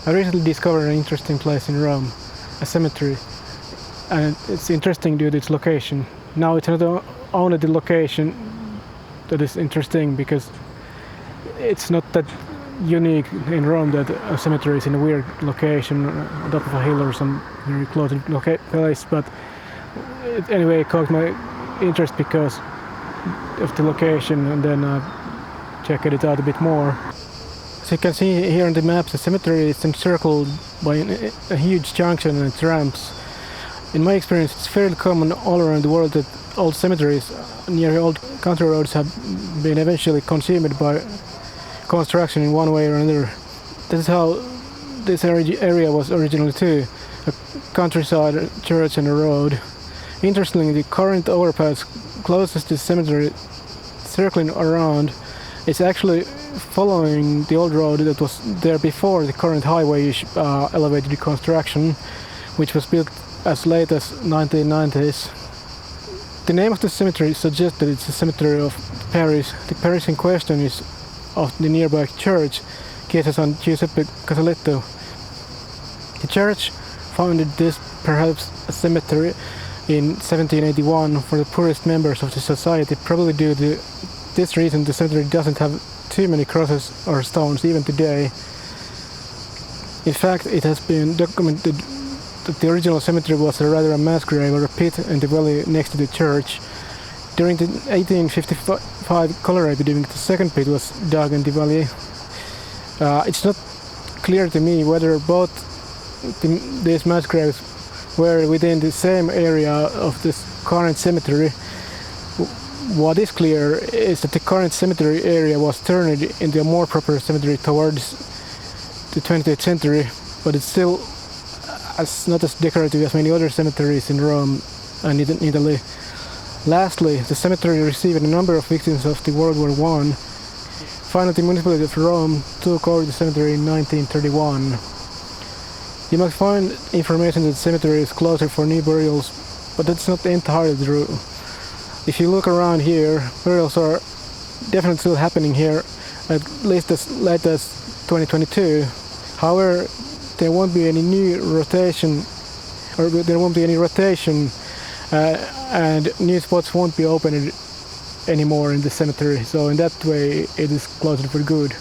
I recently discovered an interesting place in Rome, a cemetery, and it's interesting due to its location. Now it's not only the location that is interesting, because it's not that unique in Rome that a cemetery is in a weird location on top of a hill or some very close place, but it anyway caught my interest because of the location, and then I checked it out a bit more. As you can see here on the maps, the cemetery is encircled by a huge junction and its ramps. In my experience, it's fairly common all around the world that old cemeteries near old country roads have been eventually consumed by construction in one way or another. This is how this area was originally too, a countryside, a church and a road. Interestingly, the current overpass closest to the cemetery, circling around, is actually following the old road that was there before the current highway elevated construction, which was built as late as 1990s. The name of the cemetery suggests that it's a cemetery of Paris. The parish in question is of the nearby church, Chiesa San Giuseppe Casaletto. The church founded this perhaps a cemetery in 1781 for the poorest members of the society. Probably due to this reason, the cemetery doesn't have too many crosses or stones even today. In fact, it has been documented that the original cemetery was rather a mass grave or a pit in the valley next to the church. During the 1855 cholera epidemic, the second pit was dug in the valley. It's not clear to me whether both these mass graves were within the same area of this current cemetery. What is clear is that the current cemetery area was turned into a more proper cemetery towards the 20th century, but it's still not as decorative as many other cemeteries in Rome and in Italy. Lastly, the cemetery received a number of victims of the World War I. Finally, the municipality of Rome took over the cemetery in 1931. You might find information that the cemetery is closer for new burials, but that's not entirely true. If you look around here, burials are definitely still happening here, at least as late as 2022. However, there won't be any new rotation, or there won't be any rotation, and new spots won't be opened anymore in the cemetery. So in that way, it is closed for good.